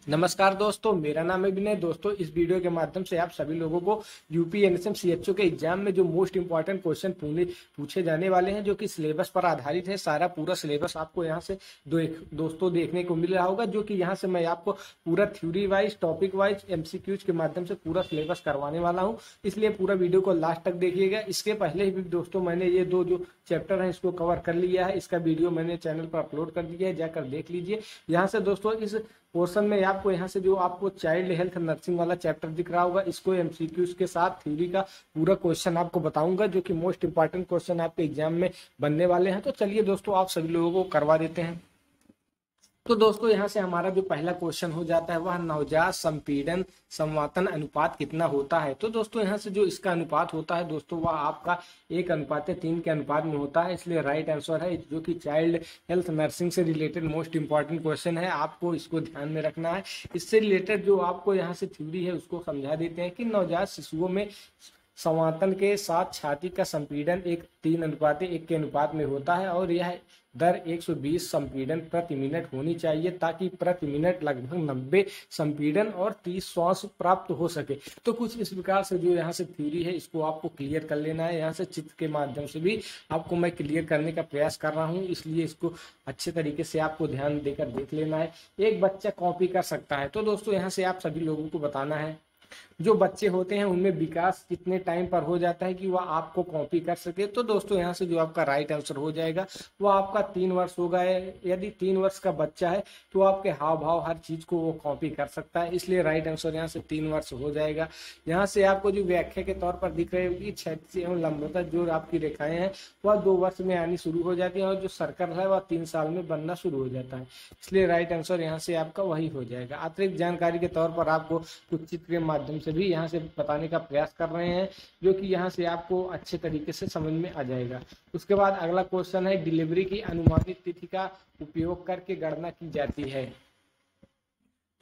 नमस्कार दोस्तों, मेरा नाम है विनय। दोस्तों, इस वीडियो के माध्यम से आप सभी लोगों को यूपी एनएसएम सीएचओ के एग्जाम में जो मोस्ट इंपॉर्टेंट क्वेश्चन पूछे जाने वाले हैं, जो कि सिलेबस पर आधारित है। सारा पूरा सिलेबस आपको यहाँ से दोस्तों देखने को मिल रहा होगा, जो कि यहाँ से मैं आपको पूरा theory wise, topic wise, MCQs के माध्यम से पूरा सिलेबस करवाने वाला हूँ। इसलिए पूरा वीडियो को लास्ट तक देखिएगा। इसके पहले भी दोस्तों मैंने ये दो जो चैप्टर है इसको कवर कर लिया है। इसका वीडियो मैंने चैनल पर अपलोड कर दिया है, जाकर देख लीजिए। यहाँ से दोस्तों इस पोर्शन में आपको यहाँ से जो आपको चाइल्ड हेल्थ नर्सिंग वाला चैप्टर दिख रहा होगा, इसको एमसीक्यूज के साथ थ्योरी का पूरा क्वेश्चन आपको बताऊंगा, जो कि मोस्ट इंपॉर्टेंट क्वेश्चन आपके एग्जाम में बनने वाले हैं। तो चलिए दोस्तों, आप सभी लोगों को करवा देते हैं। तो दोस्तों, यहाँ से हमारा जो पहला क्वेश्चन हो जाता है वह नवजात संपीड़न संवातन अनुपात कितना होता है। तो दोस्तों, यहाँ से जो इसका अनुपात होता है दोस्तों, वह आपका 1:3 के अनुपात में होता है। इसलिए राइट आंसर है, जो कि चाइल्ड हेल्थ नर्सिंग से रिलेटेड मोस्ट इंपॉर्टेंट क्वेश्चन है। आपको इसको ध्यान में रखना है। इससे रिलेटेड जो आपको यहाँ से थ्योरी है उसको समझा देते हैं कि नवजात शिशुओं में संवातन के साथ छाती का संपीड़न 3:1 के अनुपात में होता है, और यह दर 120 संपीड़न प्रति मिनट होनी चाहिए, ताकि प्रति मिनट लगभग 90 संपीड़न और 30 श्वास प्राप्त हो सके। तो कुछ इस प्रकार से जो यहाँ से थ्योरी है इसको आपको क्लियर कर लेना है। यहाँ से चित्र के माध्यम से भी आपको मैं क्लियर करने का प्रयास कर रहा हूँ, इसलिए इसको अच्छे तरीके से आपको ध्यान देकर देख लेना है। एक बच्चा कॉपी कर सकता है। तो दोस्तों, यहाँ से आप सभी लोगों को बताना है, जो बच्चे होते हैं उनमें विकास कितने टाइम पर हो जाता है कि वह आपको कॉपी कर सके। तो दोस्तों, यहाँ से जो आपका राइट आंसर हो जाएगा वो आपका 3 वर्ष होगा। यदि 3 वर्ष का बच्चा है तो आपके हाव भाव हर चीज को वो कॉपी कर सकता है, इसलिए राइट आंसर यहाँ से 3 वर्ष हो जाएगा। यहाँ से आपको जो व्याख्या के तौर पर दिख रही होगी, क्षैतिज एवं लंबवत जो आपकी रेखाएं हैं वह 2 वर्ष में आनी शुरू हो जाती है, और जो सर्कल है वह 3 साल में बनना शुरू हो जाता है। इसलिए राइट आंसर यहाँ से आपका वही हो जाएगा। अतिरिक्त जानकारी के तौर पर आपको कुछ चित्र के माध्यम से भी यहाँ से बताने का प्रयास कर रहे हैं, जो कि यहाँ से आपको अच्छे तरीके से समझ में आ जाएगा। उसके बाद अगला क्वेश्चन है, डिलीवरी की अनुमानित तिथि का उपयोग करके गणना की जाती है।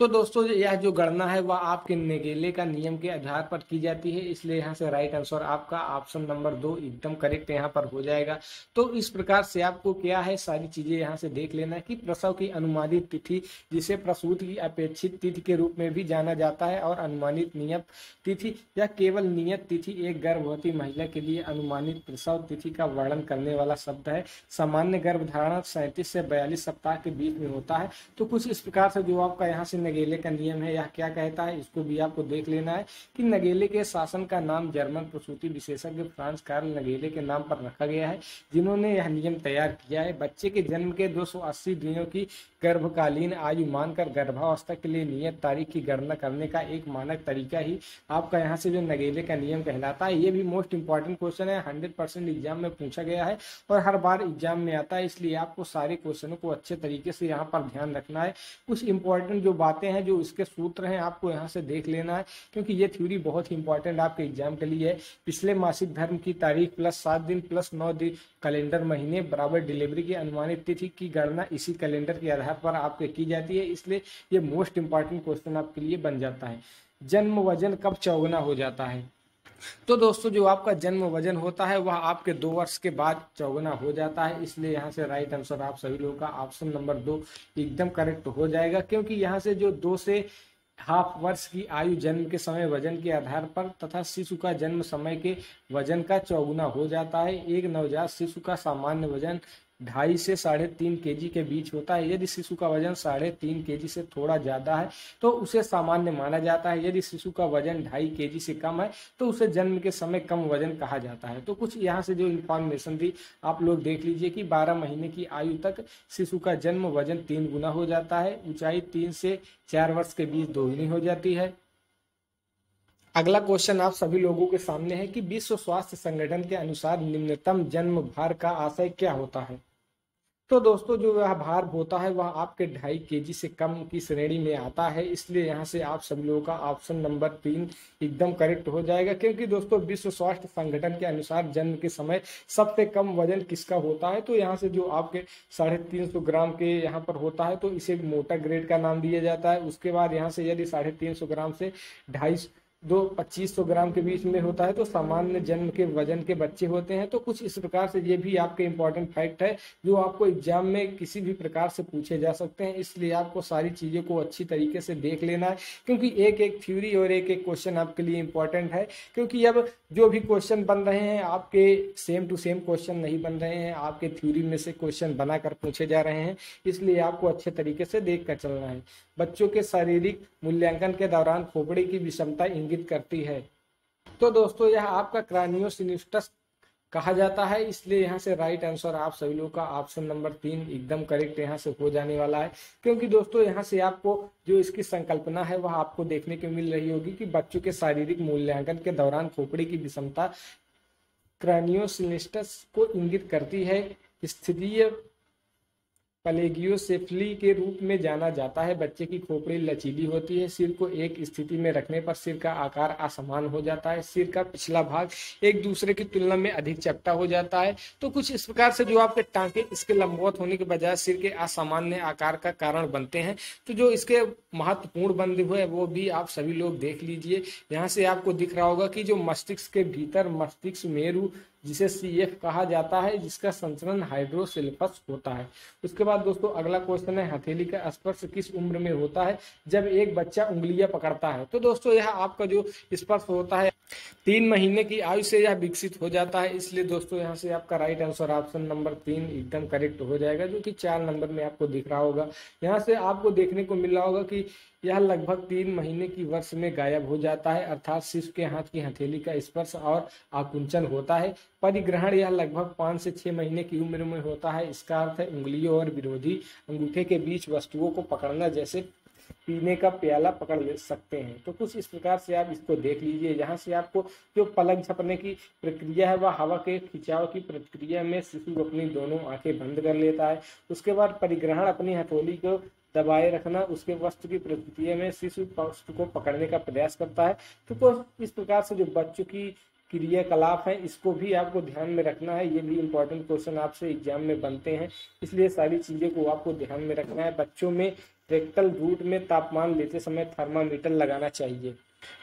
तो दोस्तों, यह जो गणना है वह आपके नेगेले का नियम के आधार पर की जाती है, इसलिए यहाँ से राइट आंसर आपका ऑप्शन नंबर 2 एकदम करेक्ट यहाँ पर हो जाएगा। तो इस प्रकार से आपको क्या है, सारी चीजें यहाँ से देख लेना है कि प्रसव की अनुमानित तिथि, जिसे प्रसूति की अपेक्षित तिथि के रूप में भी जाना जाता है, और अनुमानित नियत तिथि या केवल नियत तिथि एक गर्भवती महिला के लिए अनुमानित प्रसव तिथि का वर्णन करने वाला शब्द है। सामान्य गर्भधारण 37 से 42 सप्ताह के बीच में होता है। तो कुछ इस प्रकार से जो आपका यहाँ से नगेले का नियम है यह क्या कहता है, इसको भी आपको देख लेना है कि नगेले के शासन का नाम जर्मन प्रसूति विशेषज्ञ फ्रांस कार्ल नगेले के नाम पर रखा गया है, जिन्होंने यह नियम तैयार किया है। बच्चे के जन्म के 280 दिनों की गर्भकालीन आयु मानकर गर्भावस्था के लिए नियत तारीख की गणना करने का एक मानक तरीका ही आपका यहाँ से जो नगेले का नियम कहलाता है। ये भी मोस्ट इंपॉर्टेंट क्वेश्चन है, 100% एग्जाम में पूछा गया है और हर बार एग्जाम में आता है, इसलिए आपको सारे क्वेश्चनों को अच्छे तरीके से यहाँ पर ध्यान रखना है। कुछ इंपॉर्टेंट जो बातें हैं, जो इसके सूत्र हैं, आपको यहाँ से देख लेना है, क्योंकि ये थ्योरी बहुत ही इंपॉर्टेंट आपके एग्जाम के लिए है। पिछले मासिक धर्म की तारीख प्लस 7 दिन प्लस 9 दिन कैलेंडर महीने बराबर डिलीवरी की अनुमानित तिथि की गणना इसी कैलेंडर के आधार पर आपके की जाती है, इसलिए ये मोस्ट इंपॉर्टेंट क्वेश्चन आपके लिए बन जाता है। जन्म वजन कब चौगुना हो जाता है। तो दोस्तों, जो आपका जन्म वजन होता है वह आपके 2 वर्ष के बाद चौगुना हो जाता है, इसलिए यहाँ से राइट आंसर आप सभी लोगों का ऑप्शन नंबर 2 एकदम करेक्ट हो जाएगा, क्योंकि यहाँ से जो 2 से हाफ वर्ष की आयु जन्म के समय वजन के आधार पर तथा शिशु का जन्म समय के वजन का चौगुना हो जाता है। एक नवजात शिशु का सामान्य वजन 2.5 से 3.5 केजी के बीच होता है। यदि शिशु का वजन 3.5 केजी से थोड़ा ज्यादा है तो उसे सामान्य माना जाता है। यदि शिशु का वजन 2.5 केजी से कम है तो उसे जन्म के समय कम वजन कहा जाता है। तो कुछ यहाँ से जो इंफॉर्मेशन थी आप लोग देख लीजिए कि 12 महीने की आयु तक शिशु का जन्म वजन 3 गुना हो जाता है, ऊंचाई 3 से 4 वर्ष के बीच 2 गुनी हो जाती है। अगला क्वेश्चन आप सभी लोगों के सामने है कि विश्व स्वास्थ्य संगठन के अनुसार निम्नतम जन्म भार का आशय क्या होता है। तो दोस्तों, जो यह भार होता है वह आपके 2.5 केजी से कम की श्रेणी में आता है, इसलिए यहाँ से आप सभी लोगों का ऑप्शन नंबर 3 एकदम करेक्ट हो जाएगा, क्योंकि दोस्तों विश्व स्वास्थ्य संगठन के अनुसार जन्म के समय सबसे कम वजन किसका होता है। तो यहाँ से जो आपके 350 ग्राम के यहाँ पर होता है तो इसे मोटा ग्रेड का नाम दिया जाता है। उसके बाद यहाँ से यदि 350 ग्राम से 2.5 2500 ग्राम के बीच में होता है, तो सामान्य जन्म के वजन के बच्चे होते हैं। तो कुछ इस प्रकार से ये भी आपके इंपॉर्टेंट फैक्ट है जो आपको एग्जाम में किसी भी प्रकार से पूछे जा सकते हैं। इसलिए आपको सारी चीज़ों को अच्छी तरीके से देख लेना है, क्योंकि एक एक थ्योरी और एक एक क्वेश्चन आपके लिए इंपॉर्टेंट है। क्योंकि अब जो भी क्वेश्चन बन रहे हैं आपके सेम टू सेम क्वेश्चन नहीं बन रहे हैं, आपके थ्योरी में से क्वेश्चन बनाकर पूछे जा रहे हैं। इसलिए आपको अच्छे तरीके से देख कर चलना है। बच्चों के शारीरिक मूल्यांकन के दौरान खोपड़ी की विषमता इंगित करती है। तो दोस्तों यह आपका क्रानियोसिनिस्टस कहा जाता है। इसलिए यहाँ से राइट आंसर आप सभी लोग का ऑप्शन नंबर 3 एकदम करेक्ट यहाँ से हो जाने वाला है। क्योंकि दोस्तों यहाँ से आपको जो इसकी संकल्पना है वह आपको देखने को मिल रही होगी कि बच्चों के शारीरिक मूल्यांकन के दौरान खोपड़ी की विषमता क्रानियोसिनिस्टस को इंगित करती है। स्थितीय प्लेगियोसेफली के रूप में जाना जाता है। बच्चे की खोपड़ी लचीली होती है। सिर को एक स्थिति में रखने पर सिर का आकार असमान हो जाता है। सिर का पिछला भाग एक दूसरे की तुलना में अधिक चपटा हो जाता है। तो कुछ इस प्रकार से जो आपके टांके इसके लंबवत होने के बजाय सिर के असामान्य आकार का कारण बनते हैं। तो जो इसके महत्वपूर्ण बंधे हुए वो भी आप सभी लोग देख लीजिए। यहाँ से आपको दिख रहा होगा कि जो मस्तिष्क के भीतर मस्तिष्क मेरु जिसे CF कहा जाता है, जिसका संचरण हाइड्रोसेल्फस होता है। उसके बाद दोस्तों अगला क्वेश्चन है, हथेली का स्पर्श किस उम्र में होता है? जब एक बच्चा उंगलियां पकड़ता है। तो दोस्तों यह आपका जो स्पर्श होता है 3 महीने की आयु से यह विकसित हो जाता है। इसलिए दोस्तों यहाँ से आपका राइट आंसर ऑप्शन नंबर 3 एकदम करेक्ट हो जाएगा, जो कि 4 नंबर में आपको दिख रहा होगा। यहाँ से आपको देखने को मिल रहा होगा कि यह लगभग 3 महीने की वर्ष में गायब हो जाता है, अर्थात शिशु के हाथ की हथेली का स्पर्श और आकुंचन होता है। परिग्रहण यह लगभग 5 से 6 महीने की उम्र में होता है। इसका अर्थ है उंगलियों और विरोधी अंगूठे के बीच वस्तुओं को पकड़ना, जैसे पीने का प्याला पकड़ ले सकते हैं। तो कुछ इस प्रकार से आप इसको देख लीजिए। यहाँ से आपको जो पलक झपकने की प्रक्रिया है वह हवा के खिंचाव की प्रक्रिया में शिशु अपनी दोनों आंखें बंद कर लेता है। उसके बाद परिग्रहण अपनी हथौड़ी को दबाए रखना, उसके वस्तु की प्रक्रिया में शिशु वस्तु को पकड़ने का प्रयास करता है। तो इस प्रकार से जो बच्चों की क्रियाकलाप है इसको भी आपको ध्यान में रखना है। ये भी इंपॉर्टेंट क्वेश्चन आपसे एग्जाम में बनते हैं, इसलिए सारी चीजें को आपको ध्यान में रखना है। बच्चों में रेक्टल रूट में तापमान लेते समय थर्मामीटर लगाना चाहिए।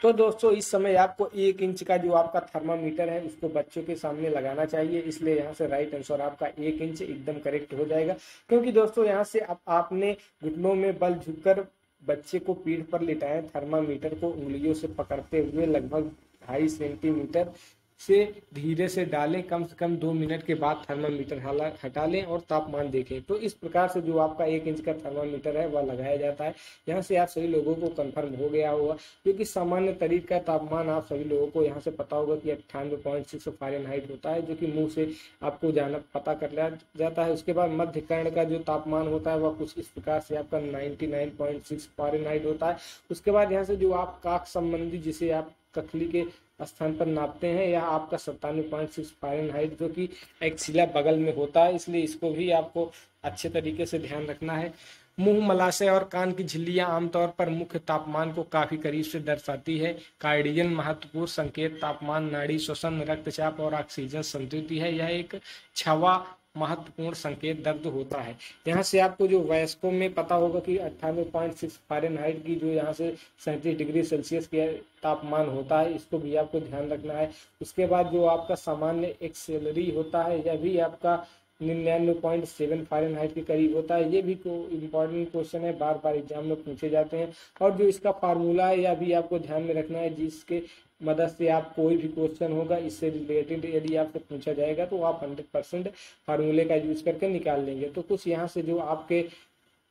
तो दोस्तों इस समय आपको 1 इंच का जो आपका थर्मामीटर है उसको बच्चों के सामने लगाना चाहिए। इसलिए यहाँ से राइट आंसर आपका 1 इंच एकदम करेक्ट हो जाएगा। क्योंकि दोस्तों यहाँ से आपने घुटनों में बल झुककर बच्चे को पीठ पर लिटाएं, थर्मामीटर को उंगलियों से पकड़ते हुए लगभग 2.5 सेंटीमीटर से धीरे से डालें। कम से कम 2 मिनट के बाद थर्मामीटर हटा लें और तापमान देखें। तो इस प्रकार से जो आपका 1 इंच का थर्मामीटर है वह लगाया जाता है। यहाँ से आप सभी लोगों को कंफर्म हो गया होगा, क्योंकि सामान्य शरीर का तापमान आप सभी लोगों को यहाँ से पता होगा कि 98.6 फ़ारेनहाइट होता है, जो कि मुंह से आपको जाना पता कर लिया जाता है। उसके बाद मध्य कर्ण का जो तापमान होता है वह कुछ इस प्रकार से आपका 99.6 फ़ारेनहाइट होता है। उसके बाद यहाँ से जो आप काक संबंधी जिसे आप कथली के स्थान पर नापते हैं, यह आपका 97.6 फ़ारेनहाइट जो कि एक्सिला बगल में होता है। इसलिए इसको भी आपको अच्छे तरीके से ध्यान रखना है। मुंह, मलाशय और कान की झिल्लियां आमतौर पर मुख्य तापमान को काफी करीब से दर्शाती है। कार्डियल महत्वपूर्ण संकेत तापमान, नाड़ी, श्वसन, रक्तचाप और ऑक्सीजन संतुति है। यह एक छवा महत्वपूर्ण संकेत दर्द होता है। यहाँ से आपको जो वयस्कों में पता होगा कि 98.6 फ़ारेनहाइट की जो यहाँ से 37 डिग्री सेल्सियस के तापमान होता है, इसको भी आपको ध्यान रखना है। उसके बाद जो आपका सामान्य एक्सेलरी होता है यह भी आपका 99.7 फ़ारेनहाइट के करीब होता है। ये भी इम्पोर्टेंट क्वेश्चन है, बार बार एग्जाम में पूछे जाते हैं। और जो इसका फार्मूला है यह भी आपको ध्यान में रखना है, जिसके मदद से आप कोई भी क्वेश्चन होगा इससे रिलेटेड यदि आपसे पूछा जाएगा तो आप 100% फार्मूले का यूज करके निकाल लेंगे। तो कुछ यहाँ से जो आपके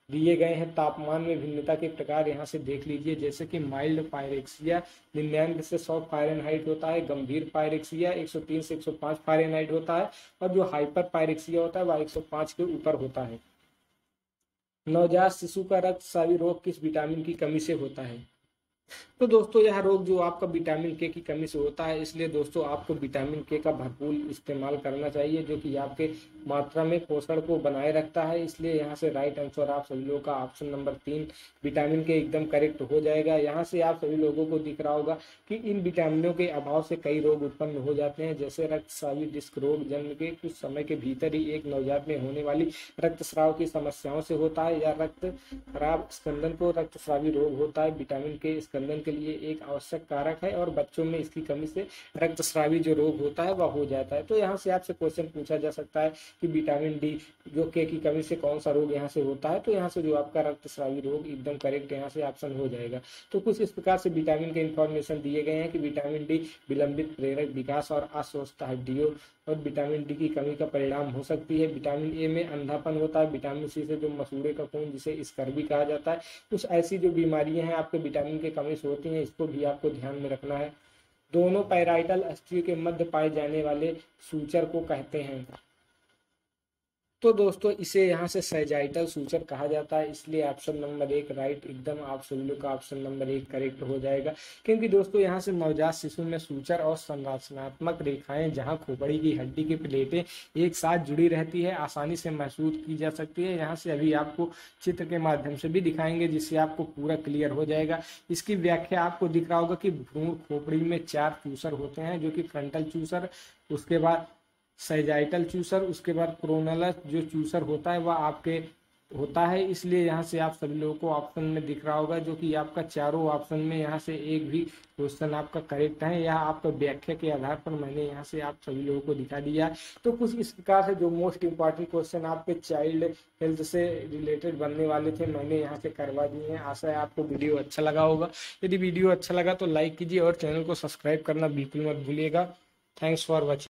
दिए गए हैं तापमान में भिन्नता के प्रकार यहाँ से देख लीजिए, जैसे कि माइल्ड पायरेक्सिया 99 से 100 फ़ारेनहाइट होता है, गंभीर पायरेक्सिया 103 से 105 फ़ारेनहाइट होता है, और जो हाइपर पायरेक्सिया होता है वह 105 के ऊपर होता है। नवजात शिशु का रक्तस्रावी रोग किस विटामिन की कमी से होता है? तो दोस्तों यह रोग जो आपका विटामिन के की कमी से होता है, इसलिए दोस्तों आपको विटामिन के का भरपूर इस्तेमाल करना चाहिए, जो कि आपके मात्रा में पोषण को बनाए रखता है। इसलिए यहाँ से राइट आंसर आप सभी लोगों का ऑप्शन नंबर 3 विटामिन के एकदम करेक्ट हो जाएगा। यहाँ से आप सभी लोगों को दिख रहा होगा कि इन विटामिनों के अभाव से कई रोग उत्पन्न हो जाते हैं, जैसे रक्तस्रावी डिस्क रोग जन्म के कुछ समय के भीतर ही एक नवजात में होने वाली रक्तस्राव की समस्याओं से होता है, या रक्त खराब स्कंदन को रक्तस्रावी रोग होता है। विटामिन के स्कंदन के लिए एक आवश्यक कारक है और बच्चों में इसकी कमी से रक्तस्रावी जो रोग होता है वह हो जाता है। तो यहाँ से आपसे क्वेश्चन पूछा जा सकता है कि विटामिन डी जो के की कमी से कौन सा रोग यहाँ से होता है, तो यहाँ से जो आपका रक्तस्रावी रोग एकदम करेक्ट यहाँ से ऑप्शन हो जाएगा। तो कुछ इस प्रकार से विटामिन के इंफॉर्मेशन दिए गए हैं कि विटामिन डी विलंबित प्रेरक विकास और अस्वस्थ हड्डियों और विटामिन डी की कमी का परिणाम हो सकती है। विटामिन ए में अंधापन होता है। विटामिन सी से जो मसूड़े का खून जिसे स्कर्वी कहा जाता है, कुछ ऐसी जो बीमारियां हैं आपके विटामिन की कमी से होती हैं, इसको भी आपको ध्यान में रखना है। दोनों पैराइटल अस्थियों के मध्य पाए जाने वाले सूचर को कहते हैं। तो दोस्तों इसे यहाँ से सैजाइटल सूचर कहा जाता है, इसलिए ऑप्शन नंबर 1 राइट एकदम आप सभी लोग का ऑप्शन नंबर 1 करेक्ट हो जाएगा। क्योंकि दोस्तों यहाँ से नवजात शिशु में सूचर और संरचनात्मक रेखाएं जहाँ खोपड़ी की हड्डी की प्लेटें एक साथ जुड़ी रहती है आसानी से महसूस की जा सकती है। यहाँ से अभी आपको चित्र के माध्यम से भी दिखाएंगे जिससे आपको पूरा क्लियर हो जाएगा। इसकी व्याख्या आपको दिख रहा होगा कि भ्रूण खोपड़ी में 4 चूसर होते हैं जो कि फ्रंटल चूसर, उसके बाद सैजाइटल चूसर, उसके बाद क्रोनलस जो चूसर होता है वह आपके होता है। इसलिए यहाँ से आप सभी लोगों को ऑप्शन में दिख रहा होगा जो कि आपका चारों ऑप्शन में यहाँ से एक भी क्वेश्चन आपका करेक्ट है। यह आपका व्याख्या के आधार पर मैंने यहाँ से आप सभी लोगों को दिखा दिया। तो कुछ इस प्रकार से जो मोस्ट इंपॉर्टेंट क्वेश्चन आपके चाइल्ड हेल्थ से रिलेटेड बनने वाले थे मैंने यहाँ से करवा दिए हैं। आशा है आपको वीडियो अच्छा लगा होगा। यदि वीडियो अच्छा लगा तो लाइक कीजिए और चैनल को सब्सक्राइब करना बिल्कुल मत भूलिएगा। Thanks for watching.